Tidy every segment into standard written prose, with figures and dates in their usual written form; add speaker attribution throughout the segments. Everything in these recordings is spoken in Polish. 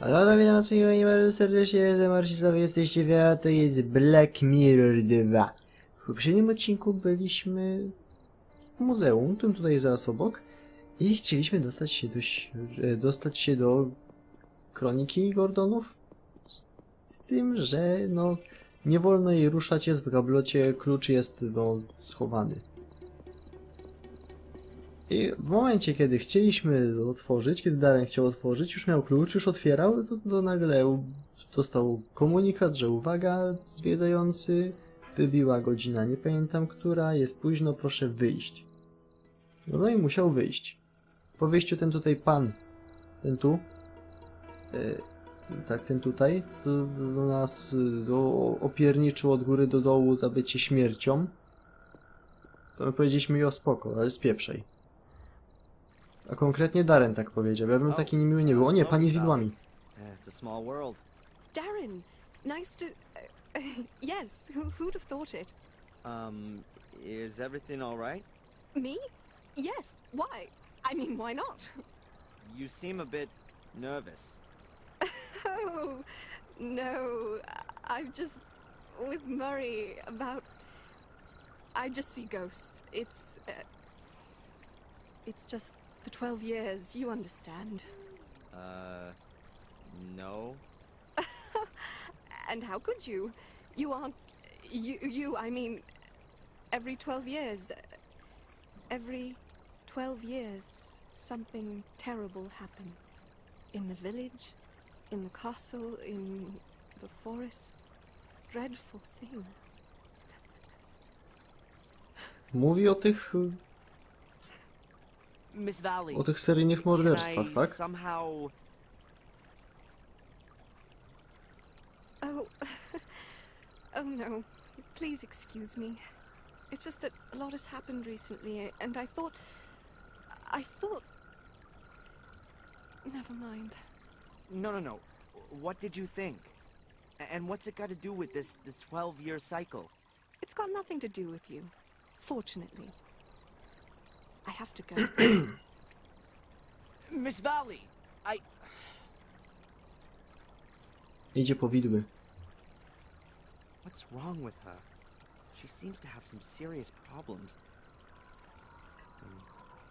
Speaker 1: Halo, witam was miło i bardzo serdecznie, jestem Marcisław, jesteście w to jest Black Mirror 2. W poprzednim odcinku byliśmy w muzeum, tym tutaj zaraz obok, i chcieliśmy dostać się do kroniki Gordonów, z tym, że no nie wolno jej ruszać, jest w gablocie, klucz jest schowany. I w momencie, kiedy chcieliśmy otworzyć, kiedy Darren chciał otworzyć, już miał klucz, już otwierał, to nagle dostał komunikat, że uwaga, zwiedzający, wybiła godzina, nie pamiętam która, jest późno, proszę wyjść. No i musiał wyjść. Po wyjściu ten tutaj pan, ten tu, tak, ten tutaj, to do nas opierniczył od góry do dołu za bycie śmiercią. To my powiedzieliśmy, o spoko, ale spieprzej. A konkretnie Darren tak powiedział. Ja bym taki niemiły nie był. O nie, pani z widłami.
Speaker 2: It's a small world.
Speaker 3: Darren, nice to... yes, who'd have thought it?
Speaker 2: Is everything all right?
Speaker 3: Me? Yes, why? I mean, why not?
Speaker 2: You seem a bit nervous.
Speaker 3: Oh, no, I'm just with Murray about... I just see ghosts. It's just the 12 years, you understand.
Speaker 2: No.
Speaker 3: And how could you? You aren't... I mean, every 12 years... Every 12 years, something terrible happens. In the village, in the castle, in the forest. Dreadful things.
Speaker 1: Mówi
Speaker 2: Miss Valley.
Speaker 1: o tych seryjnych morderstwach, tak?
Speaker 2: Somehow...
Speaker 3: Oh... oh no. Please excuse me. It's just that a lot has happened recently, and I thought... Never mind.
Speaker 2: No. What did you think? And what's it got to do with this 12-year cycle?
Speaker 3: It's got nothing to do with you. Fortunately. I have to go.
Speaker 2: Miss Valley,
Speaker 1: Idzie po widły.
Speaker 2: What's wrong with her? She seems to have some serious problems.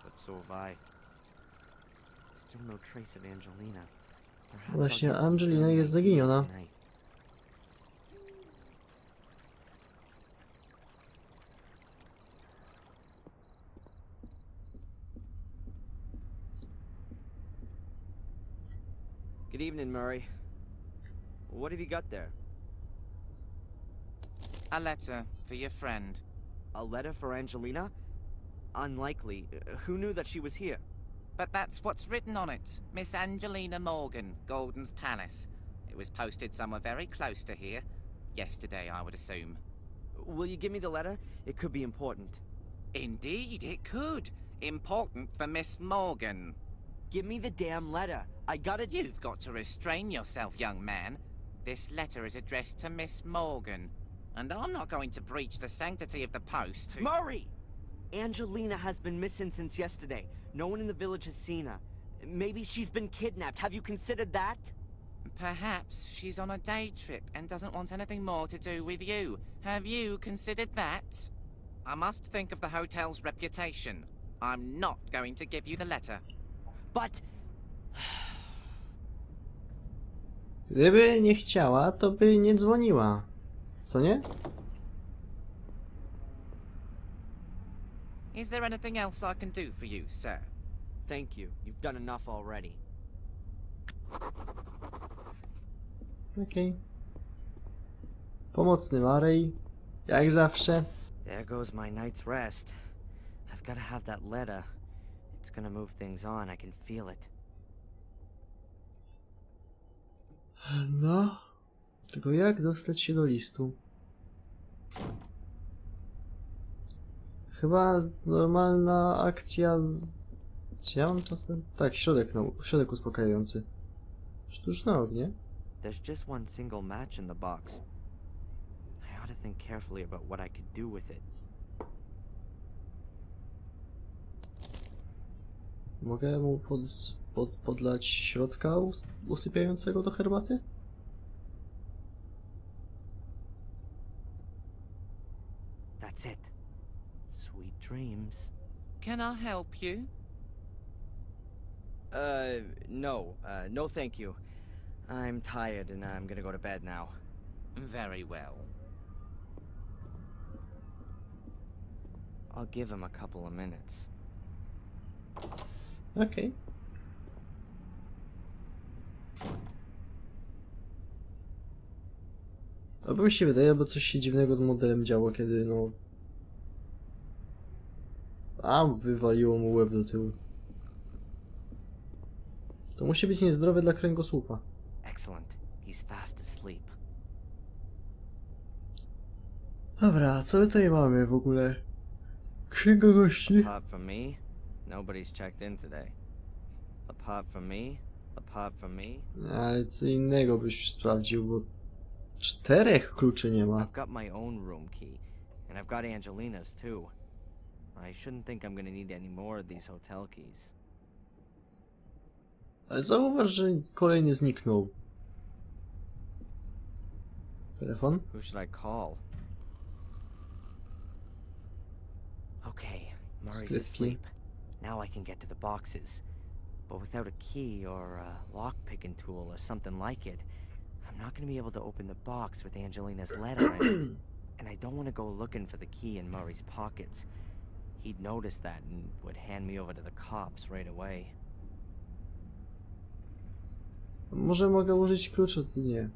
Speaker 2: But so have I. Still no trace of Angelina. Perhaps I'll
Speaker 1: Właśnie
Speaker 2: get some
Speaker 1: Angelina jest
Speaker 2: early
Speaker 1: zaginiona.
Speaker 2: tonight. Good evening, Murray. What have you got there?
Speaker 4: A letter for your friend.
Speaker 2: A letter for Angelina? Unlikely. Who knew that she was here?
Speaker 4: But that's what's written on it. Miss Angelina Morgan, Golden's Palace. It was posted somewhere very close to here. Yesterday, I would assume.
Speaker 2: Will you give me the letter? It could be important.
Speaker 4: Indeed, it could. Important for Miss Morgan.
Speaker 2: Give me the damn letter. I got it.
Speaker 4: You've got to restrain yourself, young man. This letter is addressed to Miss Morgan. And I'm not going to breach the sanctity of the post to...
Speaker 2: Murray! Angelina has been missing since yesterday. No one in the village has seen her. Maybe she's been kidnapped. Have you considered that?
Speaker 4: Perhaps she's on a day trip and doesn't want anything more to do with you. Have you considered that? I must think of the hotel's reputation. I'm not going to give you the letter.
Speaker 2: But...
Speaker 1: Gdyby nie chciała, to by nie dzwoniła. Co nie?
Speaker 4: Is there anything else I can do for you, sir?
Speaker 2: Thank you. You've done enough already.
Speaker 1: Okej. Pomocny Murray. Jak zawsze.
Speaker 2: There goes my night's rest. I've got to have that letter. It's gonna move things on. I can feel it.
Speaker 1: No. Tylko jak dostać się do listu? Chyba normalna akcja Czy ja mam czasem? Tak, środek uspokajający. Sztuczne ognie.
Speaker 2: There's just one single match in the box. I ought to think carefully about what I could do with it.
Speaker 1: Mogę mu podlać środka usypiającego do herbaty?
Speaker 2: That's it. Sweet dreams.
Speaker 4: Can I help you?
Speaker 2: No thank you. I'm tired and I'm gonna go to bed now.
Speaker 4: Very well.
Speaker 2: I'll give him a couple of minutes.
Speaker 1: Okej. Albo mi się wydaje, bo coś się dziwnego z modelem działo, kiedy no... wywaliło mu łeb do tyłu. To musi być niezdrowe dla kręgosłupa.
Speaker 2: Excellent. He's fast asleep.
Speaker 1: Dobra, co my tutaj mamy w ogóle? Księga gości.
Speaker 2: Apart from me, nobody's checked in today. Apart from me.
Speaker 1: Ale co innego byś sprawdził, bo 4 kluczy nie ma.
Speaker 2: I've got my own room key, and I've got Angelina's too. I shouldn't think I'm gonna need any more of these hotel keys.
Speaker 1: Ale zauważ, że kolejny zniknął. Telefon?
Speaker 2: Who should I call? Okay, Murray's
Speaker 1: Good
Speaker 2: asleep. Now I can get to the boxes. But without a key or a lock-picking tool or something like it, I'm not going to be able to open the box with Angelina's letter in it. And I don't want to go looking for the key in Murray's pockets. He'd notice that and would hand me over to the cops right away.
Speaker 1: Może mogę użyć klucza, to nie.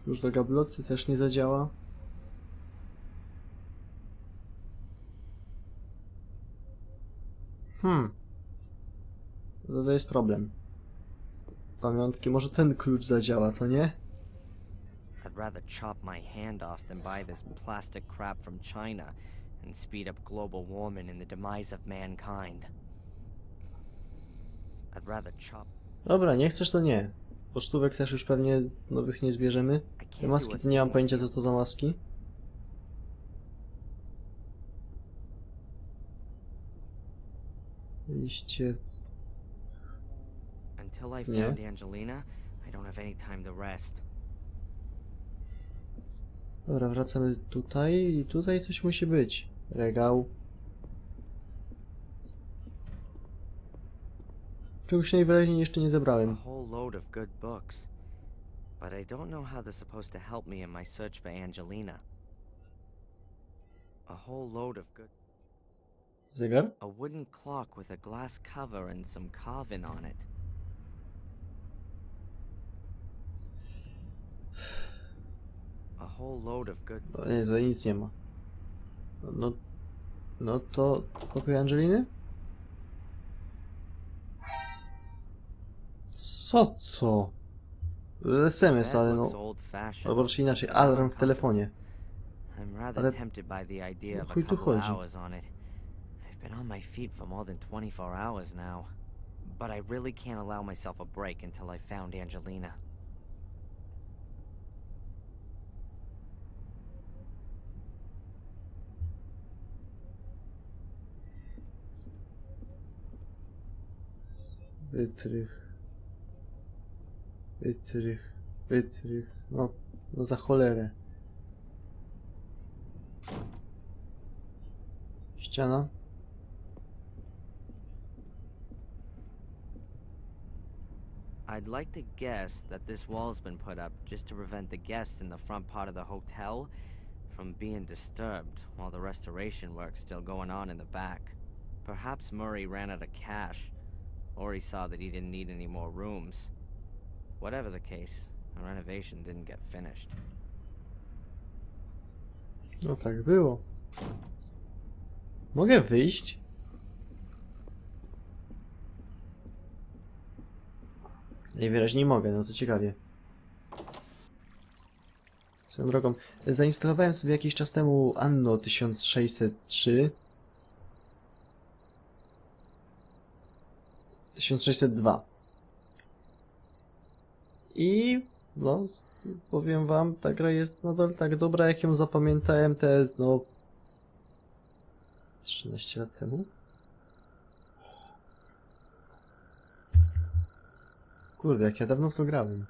Speaker 1: Klucz do gabloty też nie zadziała. To jest problem. Pamiątki, może ten klucz zadziała, co nie?
Speaker 2: I'd rather chop my hand off than buy this plastic crap from China and speed up global warming and the demise of mankind. I'd rather chop...
Speaker 1: Dobra, nie chcesz to nie. Pocztówek też już pewnie nowych nie zbierzemy. Te maski to nie mam pojęcia, co to za maski. Liście...
Speaker 2: Until I found Angelina, I don't have any time to rest.
Speaker 1: Dobra, wracamy tutaj i tutaj coś musi być. Regał. Czegoś najwyraźniej jeszcze nie
Speaker 2: A
Speaker 1: zebrałem.
Speaker 2: whole load of good books. But I don't know how they're supposed to help me in my search for Angelina. A whole load of good...
Speaker 1: Zegar?
Speaker 2: A wooden clock with a glass cover and some carving on it. A whole load of good...
Speaker 1: O, nie, tutaj nic nie ma. No to pokój Angeliny? Co to? SMS, ale
Speaker 2: That
Speaker 1: no...
Speaker 2: looks old-fashioned.
Speaker 1: Albo raczej inaczej, alarm w telefonie.
Speaker 2: I'm rather
Speaker 1: Ale
Speaker 2: tempted by the idea of a
Speaker 1: chuj tu
Speaker 2: couple
Speaker 1: chodzi?
Speaker 2: hours on it. I've been on my feet for more than 24 hours now. But I really can't allow myself a break until I found Angelina.
Speaker 1: Wytrych. No za cholerę. Ściana.
Speaker 2: I'd like to guess that this wall's been put up just to prevent the guests in the front part of the hotel from being disturbed while the restoration work's still going on in the back. Perhaps Murray ran out of cash, or he saw that he didn't need any more rooms. Whatever the case, the renovation didn't get finished.
Speaker 1: No tak było. Mogę wyjść? Najwyraźniej mogę, no to ciekawie. Swoją drogą, zainstalowałem sobie jakiś czas temu Anno 1603. 1602. I no, powiem wam, ta gra jest nadal tak dobra, jak ją zapamiętałem te, no... 13 lat temu? Kurde, jak ja dawno w to grałem.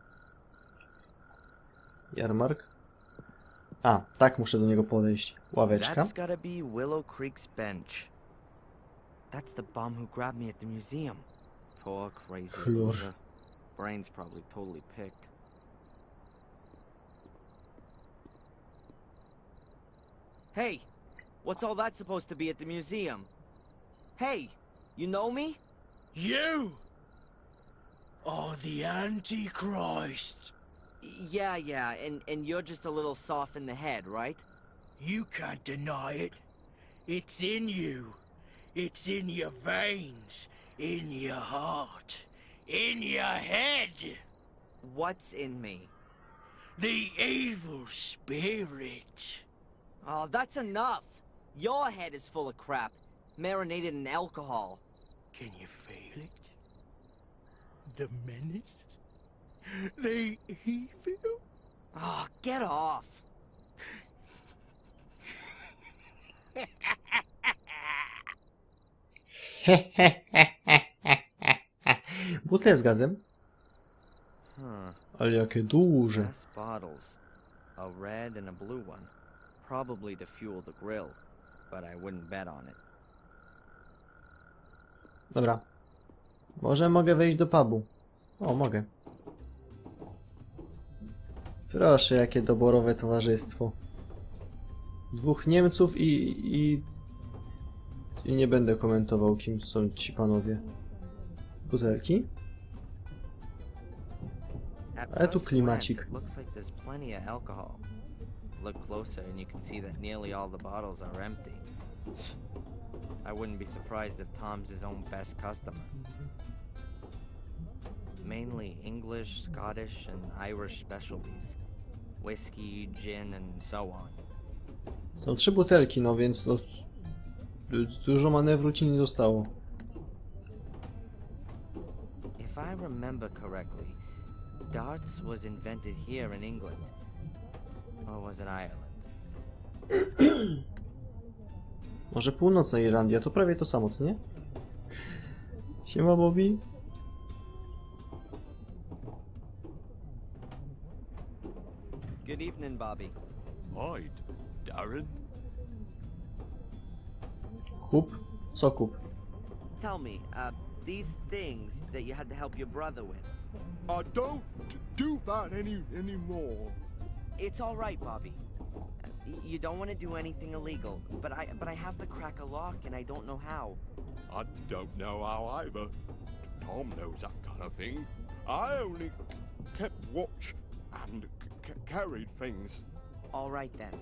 Speaker 1: Jarmark? A, tak muszę do niego podejść. Ławeczka.
Speaker 2: That's gotta be Willow Creek's bench. That's the bum who grabbed me at the museum. Poor crazy
Speaker 1: Chlor.
Speaker 2: loser. Brain's probably totally picked. Hey, what's all that supposed to be at the museum? Hey, you know me?
Speaker 5: You are the Antichrist.
Speaker 2: Yeah, and you're just a little soft in the head, right?
Speaker 5: You can't deny it. It's in you. It's in your veins, in your heart, in your head.
Speaker 2: What's in me?
Speaker 5: The evil spirit.
Speaker 2: Oh, that's enough. Your head is full of crap, marinated in alcohol.
Speaker 5: Can you feel it? The menace? The evil?
Speaker 2: Oh, get off.
Speaker 1: Butle z gazem.
Speaker 2: Huh.
Speaker 1: Ale jakie duże.
Speaker 2: Glass bottles. A red and a blue one. Probably to fuel the grill, but I wouldn't bet on it.
Speaker 1: Dobra. Może mogę wejść do pubu. O, mogę. Proszę, jakie doborowe towarzystwo. Dwóch Niemców i nie będę komentował, kim są ci panowie. Butelki.
Speaker 2: At
Speaker 1: Ale tu
Speaker 2: first glance,
Speaker 1: klimacik.
Speaker 2: it looks like there's plenty of alcohol. Look closer and you can see that nearly all the bottles are empty. I wouldn't be surprised if Tom's his own best customer. Mainly English, Scottish, and Irish specialties. Whiskey, gin, and so on.
Speaker 1: Są 3 butelki, no więc no, dużo manewru ci nie zostało.
Speaker 2: If I remember correctly, darts was invented here in England. Or was it Ireland?
Speaker 1: Może północna Irlandia, to prawie to samo, co nie? Siema, Bobby.
Speaker 2: Good evening, Bobby.
Speaker 5: Hi, Darren.
Speaker 1: Kup? Co kup?
Speaker 2: Tell me, these things that you had to help your brother with.
Speaker 5: I don't do that anymore.
Speaker 2: It's all right, Bobby. You don't want to do anything illegal, but I have to crack a lock and I don't know how.
Speaker 6: I don't know how either. Tom knows that kind of thing. I only kept watch and carried things.
Speaker 2: All right then.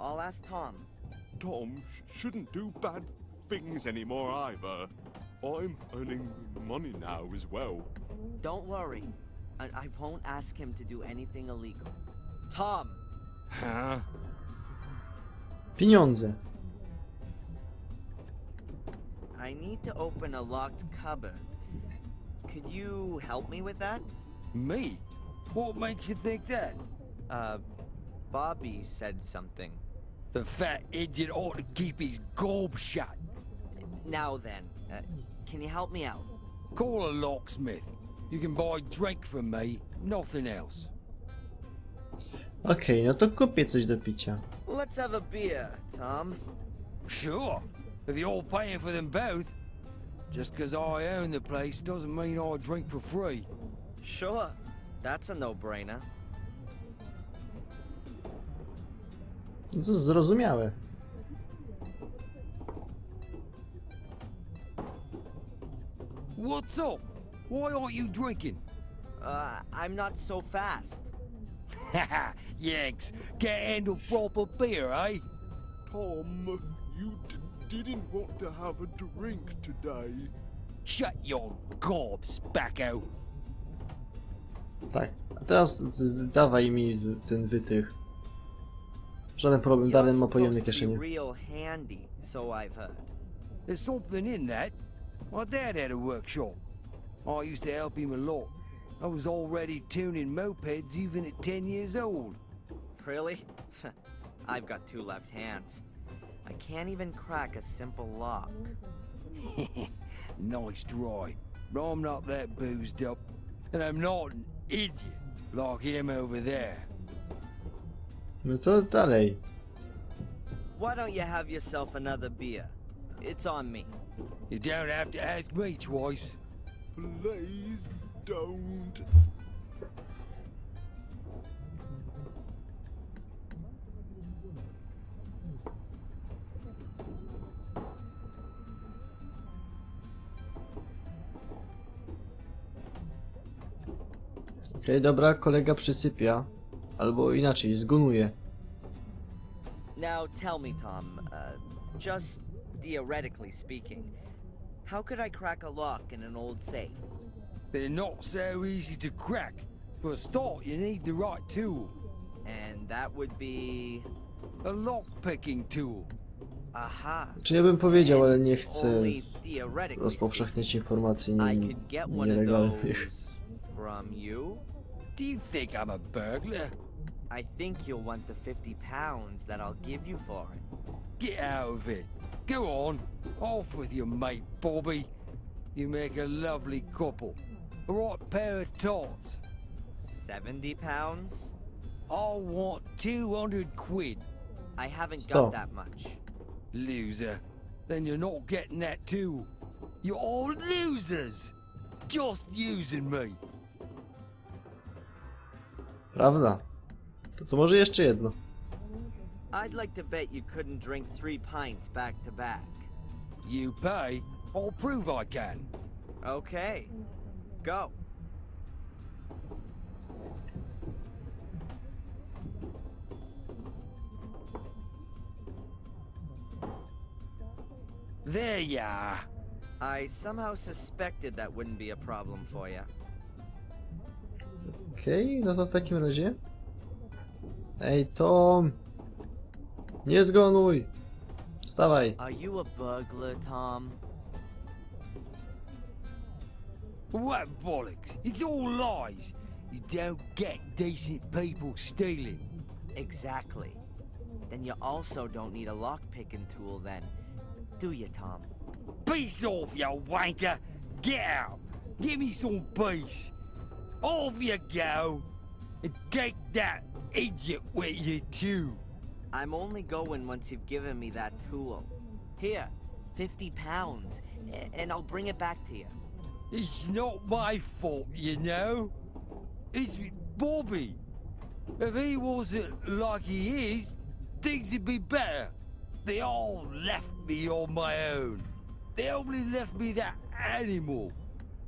Speaker 2: I'll ask Tom.
Speaker 6: Tom shouldn't do bad things anymore either. I'm earning money now as well.
Speaker 2: Don't worry. I won't ask him to do anything illegal. Tom!
Speaker 5: Huh?
Speaker 1: Pieniądze.
Speaker 2: I need to open a locked cupboard. Could you help me with that?
Speaker 7: Me? What makes you think that?
Speaker 2: Bobby said something.
Speaker 7: The fat idiot ought to keep his gob shut.
Speaker 2: Now then, can you help me out?
Speaker 7: Call a locksmith. You can buy drink from me, nothing else.
Speaker 1: Okej, no to kupię coś do picia.
Speaker 2: Let's have a beer, Tom.
Speaker 7: Sure, if you're paying for them both. Just 'cause I own the place doesn't mean I drink for free.
Speaker 2: Sure. That's a no-brainer.
Speaker 1: No to zrozumiałe.
Speaker 7: What's up? Why aren't you drinking?
Speaker 2: I'm not so fast.
Speaker 7: Haha, Yanks, can't handle proper beer, eh?
Speaker 6: Tom, you didn't want to have a drink today.
Speaker 7: Shut your gob, spacko.
Speaker 1: Tak, a teraz dawaj mi ten wytrych. Żaden problem, Darren ma pojemne
Speaker 2: supposed to be
Speaker 1: kieszenie.
Speaker 2: real handy, so I've heard.
Speaker 7: There's something in that. My dad had a workshop. I used to help him a lot. I was already tuning mopeds even at 10 years old.
Speaker 2: Really? I've got 2 left hands. I can't even crack a simple lock.
Speaker 7: Nice try. But I'm not that boozed up. And I'm not an idiot like him over there.
Speaker 1: No to dalej.
Speaker 2: Why don't you have yourself another beer? It's on me.
Speaker 7: You don't have to ask me twice.
Speaker 6: Please don't.
Speaker 1: Okej, dobra, kolega przysypia. Albo inaczej, zgonuje.
Speaker 2: Now tell me, Tom, just theoretically speaking, how could I crack a lock in an old safe?
Speaker 7: They're not so easy to crack. For a start, you need the right tool.
Speaker 2: And that would be...
Speaker 7: A lock-picking tool.
Speaker 2: Aha.
Speaker 1: Czy ja bym powiedział, ale nie chcę
Speaker 2: Only theoretically
Speaker 1: rozpowszechniać informacji
Speaker 2: speaking, I could get one of
Speaker 1: nielegalnych.
Speaker 2: those from you.
Speaker 7: Do you think I'm a burglar?
Speaker 2: I think you'll want the 50 pounds that I'll give you for it.
Speaker 7: Get out of it. Go on. Off with your mate, Bobby. You make a lovely couple. A right pair of tots.
Speaker 2: 70 pounds?
Speaker 7: I want 200 quid.
Speaker 2: I haven't
Speaker 1: Stop.
Speaker 2: got that much.
Speaker 7: Loser. Then you're not getting that too. You're all losers. Just using me.
Speaker 1: Prawda? To może jeszcze jedno.
Speaker 2: I'd like to bet you couldn't drink 3 pints back to back.
Speaker 7: You pay, I'll prove I can.
Speaker 2: Okay. Go.
Speaker 7: There you are.
Speaker 2: I somehow suspected that wouldn't be a problem for you.
Speaker 1: Okej, no to w takim razie. Ej, Tom! Nie zgonuj! Wstawaj!
Speaker 2: Are you a burglar, Tom?
Speaker 7: What bollocks? It's all lies. You don't get decent people stealing.
Speaker 2: Exactly. Then you also don't need a lock-picking tool then, do you, Tom?
Speaker 7: Peace off, you wanker! Get out! Give me some peace! Off you go! And take that idiot with you too!
Speaker 2: I'm only going once you've given me that tool. Here, 50 pounds, and I'll bring it back to you.
Speaker 7: It's not my fault, you know. It's Bobby. If he wasn't like he is, things would be better. They all left me on my own. They only left me that animal.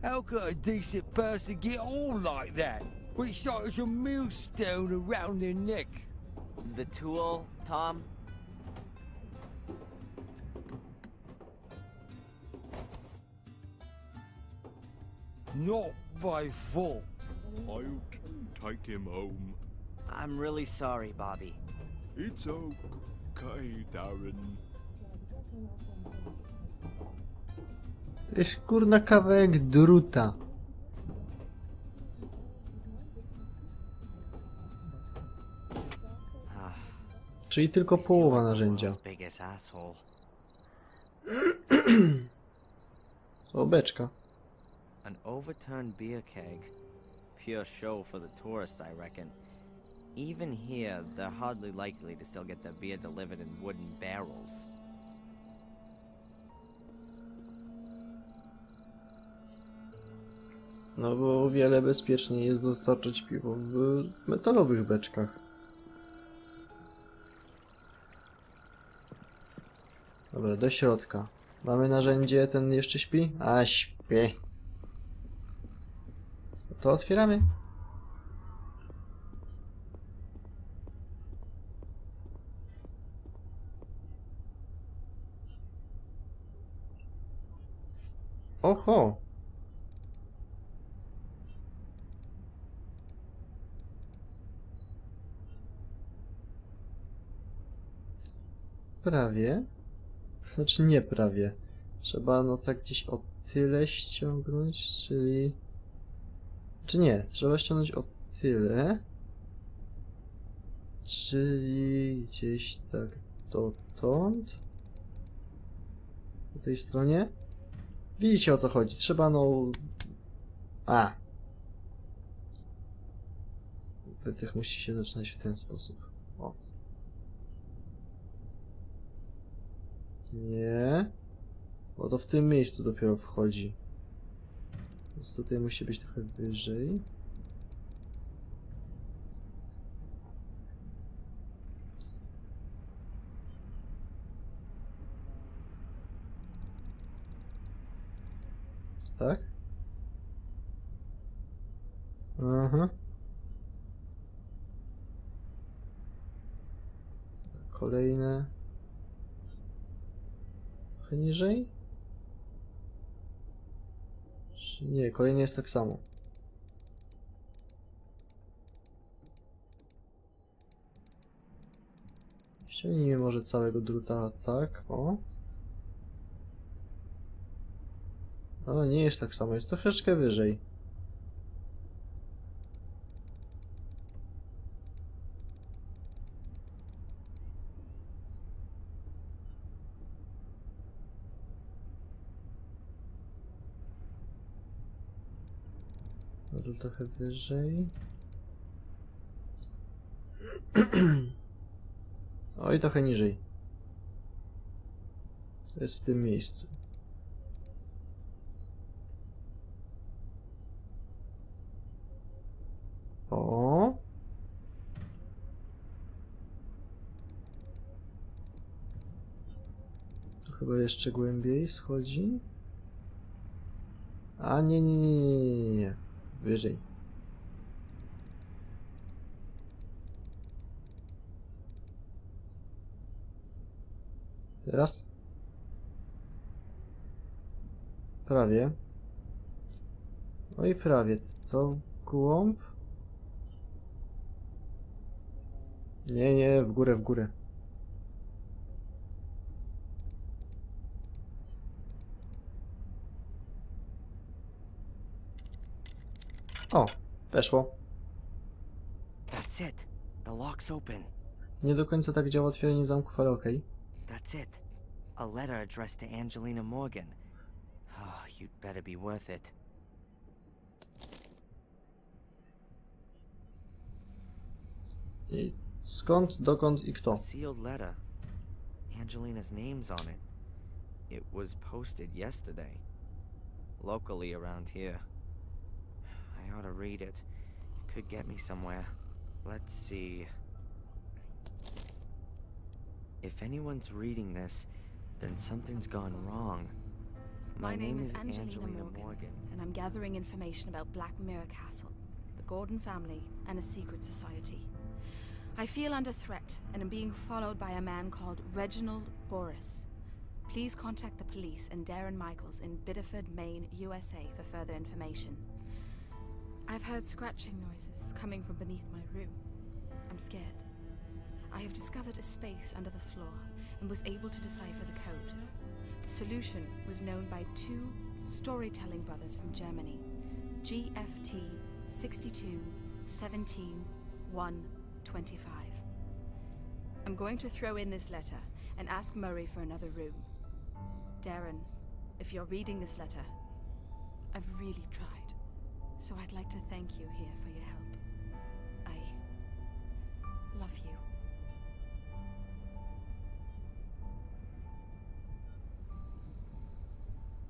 Speaker 7: How could a decent person get on like that? With such a millstone around their neck.
Speaker 2: The tool, Tom?
Speaker 7: Not my fault.
Speaker 6: I'll take him home.
Speaker 2: I'm really sorry, Bobby.
Speaker 6: It's okay, Darren.
Speaker 1: To jest kurna kawałek druta. Czyli tylko połowa narzędzia.
Speaker 2: Biggest asshole.
Speaker 1: O, beczka.
Speaker 2: An overturned beer keg. Pure show for the tourists, I reckon. Even here, they're hardly likely to still get their beer delivered in wooden barrels.
Speaker 1: No bo o wiele bezpieczniej jest dostarczać piwo w metalowych beczkach. Dobra, do środka. Mamy narzędzie, ten jeszcze śpi? A, śpi. To otwieramy. Oho! Prawie. Znaczy nie prawie. Trzeba no tak gdzieś o tyle ściągnąć, czyli... Czy nie? Trzeba ściągnąć o tyle. Czyli gdzieś tak dotąd. Po tej stronie. Widzicie o co chodzi. Trzeba no... A. Wydech musi się zaczynać w ten sposób. O. Nie. Bo to w tym miejscu dopiero wchodzi. Więc tutaj musi być trochę wyżej. Tak? Aha. Kolejne. Trochę niżej? Czy nie, kolejne jest tak samo. Ściągnijmy może całego druta, tak, o. No, nie jest tak samo, jest troszeczkę wyżej. Może trochę wyżej. O, i trochę niżej. To jest w tym miejscu. O. Tu chyba jeszcze głębiej schodzi. A nie. Wyżej. Teraz? Prawie. No i prawie. To głąb? Nie, w górę. O, weszło.
Speaker 2: That's it. The lock's open.
Speaker 1: Nie do końca tak działa otwieranie zamków, ale okej.
Speaker 2: That's it. A letter addressed to Angelina Morgan. Oh, you'd better be worth it.
Speaker 1: I skąd, dokąd i kto?
Speaker 2: A sealed letter. Angelina's name's on it. It was posted yesterday. Locally around here. I ought to read it. It could get me somewhere. Let's see. If anyone's reading this, then something's gone wrong.
Speaker 3: My name is Angelina Morgan, and I'm gathering information about Black Mirror Castle, the Gordon family, and a secret society. I feel under threat and am being followed by a man called Reginald Boris. Please contact the police and Darren Michaels in Biddeford, Maine, USA for further information. I've heard scratching noises coming from beneath my room. I'm scared. I have discovered a space under the floor and was able to decipher the code. The solution was known by two storytelling brothers from Germany, GFT 62 17 1 25. I'm going to throw in this letter and ask Murray for another room. Darren, if you're reading this letter, I've really tried, so I'd like to thank you here for your help. I love you.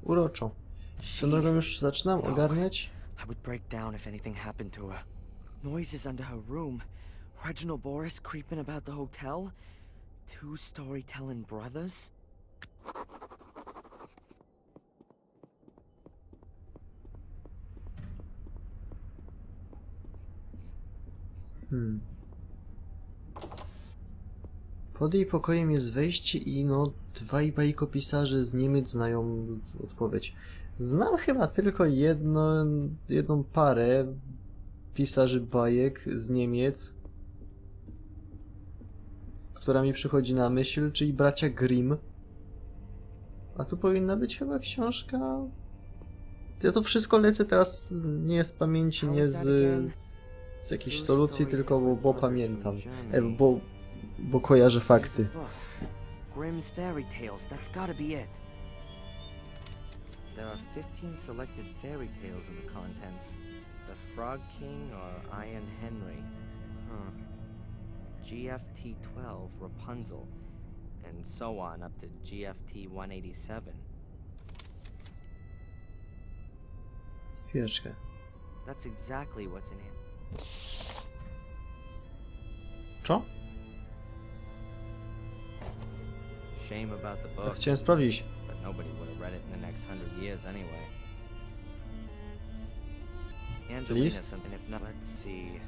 Speaker 1: Uroczo. Scenario już zaczynam ogarniać.
Speaker 2: I would break down if anything happened to her. Noises under her room. Reginald Boris creeping about the hotel. Two storytelling brothers.
Speaker 1: Pod jej pokojem jest wejście i no dwaj bajkopisarze z Niemiec znają odpowiedź. Znam chyba tylko jedną parę pisarzy bajek z Niemiec, która mi przychodzi na myśl, czyli bracia Grimm. A tu powinna być chyba książka... Ja to wszystko lecę teraz nie z pamięci, nie z jakiejś solucji, tylko bo pamiętam. Bo kojarzę fakty.
Speaker 2: Grimm's fairy tales, that's gotta be it. There are 15 selected fairy tales in the contents. The Frog King or Iron Henry. GFT-12 Rapunzel, and so on up to GFT-187.
Speaker 1: Chwileczkę.
Speaker 2: That's exactly what's in it.
Speaker 1: Co?
Speaker 2: Shame about the
Speaker 1: Ja
Speaker 2: book,
Speaker 1: chciałem sprawdzić.
Speaker 2: but nobody would have read it in the next 100 years anyway. Angelina
Speaker 1: List?
Speaker 2: something, if not, let's see.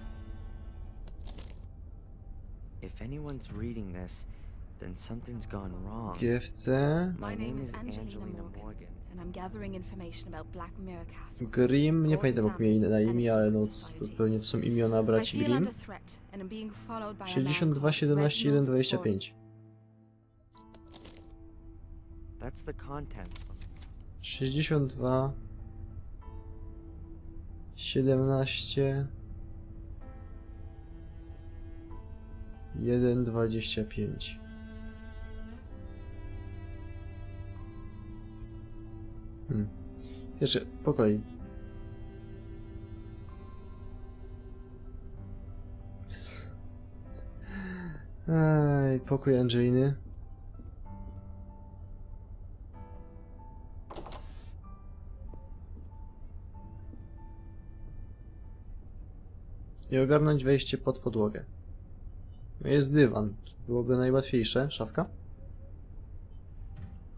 Speaker 2: If anyone's reading this, then something's gone wrong.
Speaker 1: GFT.
Speaker 3: My name is Angelina Morgan, and I'm gathering information about Black Mirror Castle.
Speaker 1: Grimm, nie pamiętam jak mieli na imię, ale no pewnie to są imiona
Speaker 3: I
Speaker 1: braci
Speaker 3: feel
Speaker 1: Grimm.
Speaker 3: under threat, and I'm being followed by a man
Speaker 1: 62,
Speaker 3: called
Speaker 1: 17, 1,
Speaker 3: Reginald
Speaker 1: 25.
Speaker 2: That's the content.
Speaker 1: 62, 17, 1, 25. Jeszcze po kolei. Ej, pokój Angeliny. I ogarnąć wejście pod podłogę. Jest dywan. Byłoby najłatwiejsze. Szafka?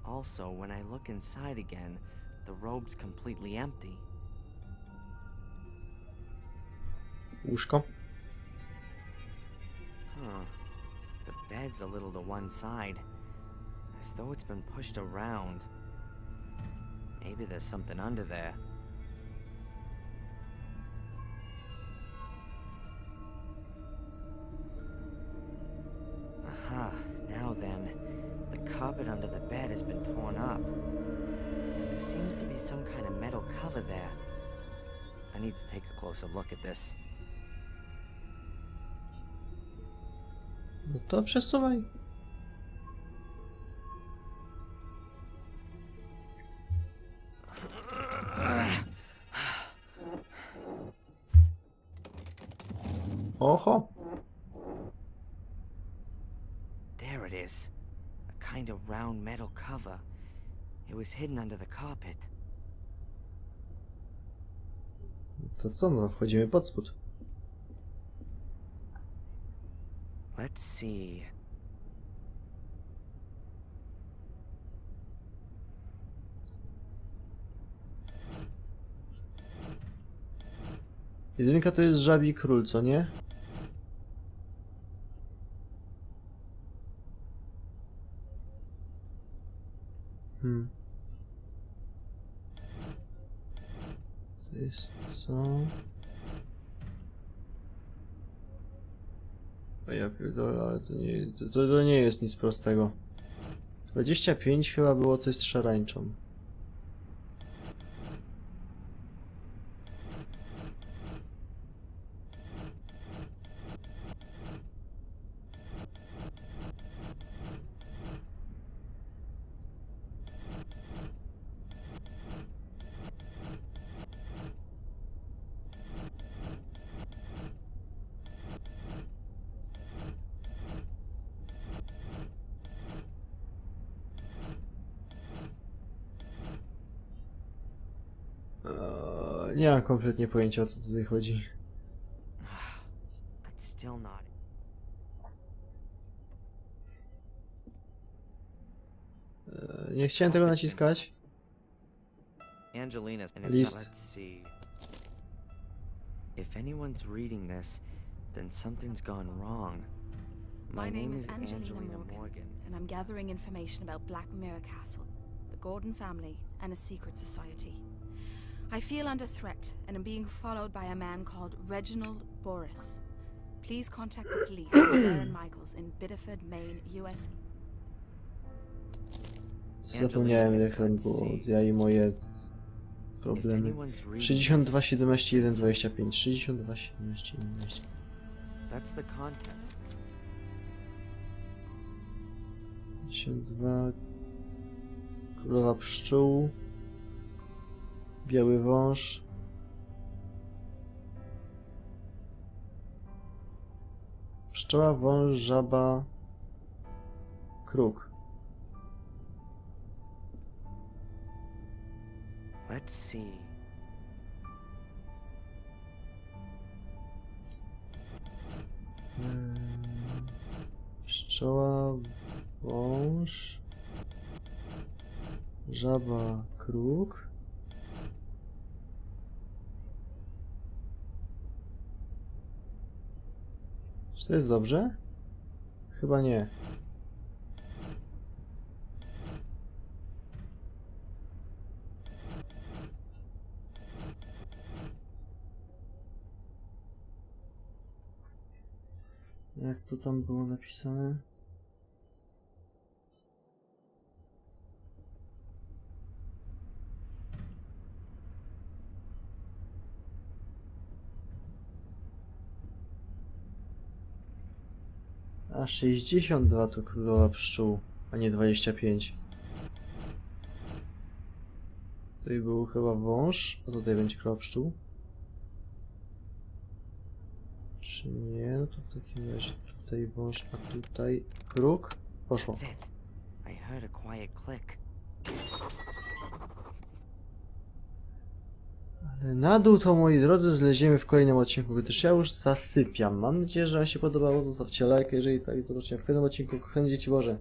Speaker 2: Also, when I look inside again, the robe's completely empty.
Speaker 1: Łóżko?
Speaker 2: Huh. The bed's a little to one side, as though it's been pushed around. Maybe there's something under there. Aha, now then, the carpet under the bed has been torn up, and there seems to be some kind of metal cover there. I need to take a closer look at this.
Speaker 1: No to przesuwaj. Oho.
Speaker 2: There it is. A kind of round metal cover. It was hidden under the carpet.
Speaker 1: To co? No wchodzimy pod spód.
Speaker 2: Let's see.
Speaker 1: Jedynka to jest żabi król, co nie? To jest co? A ja pierdolę, ale to nie jest nic prostego. 25 chyba było coś z szarańczą. Nie mam kompletnie pojęcia, o co tutaj chodzi.
Speaker 2: That's still not.
Speaker 1: Nie chciałem tego naciskać.
Speaker 2: Angelina, and
Speaker 1: List.
Speaker 2: let's see. If anyone's reading this, then something's gone wrong.
Speaker 3: My name is Angelina Morgan, and I'm gathering information about Black Mirror Castle, the Gordon family, and a secret society. I feel under threat, and am being followed by a man called Reginald Boris. Please contact the police and Darren Michaels in Biddeford, Maine, US.
Speaker 1: Zapomniałem, jak tam było. Ja i moje problemy. 62, 17, 1, 25. 62, 17, 1, 25.
Speaker 2: That's the content.
Speaker 1: 52. Królowa pszczół. Biały wąż. Pszczoła, wąż, żaba, kruk.
Speaker 2: Let's see.
Speaker 1: Pszczoła, wąż, żaba, kruk. Czy to jest dobrze? Chyba nie. Jak to tam było napisane? A 62 to królowa pszczół, a nie 25. Tutaj był chyba wąż, a tutaj będzie królowa pszczół. Czy nie? No to w takim razie tutaj wąż, a tutaj kruk. Poszło.
Speaker 2: That's it. I heard a quiet click.
Speaker 1: Ale na dół to, moi drodzy, zleziemy w kolejnym odcinku, gdyż ja już zasypiam. Mam nadzieję, że wam się podobało. Zostawcie lajka, jeżeli tak, do zobaczenia w kolejnym odcinku. Kochani dzieci Boże.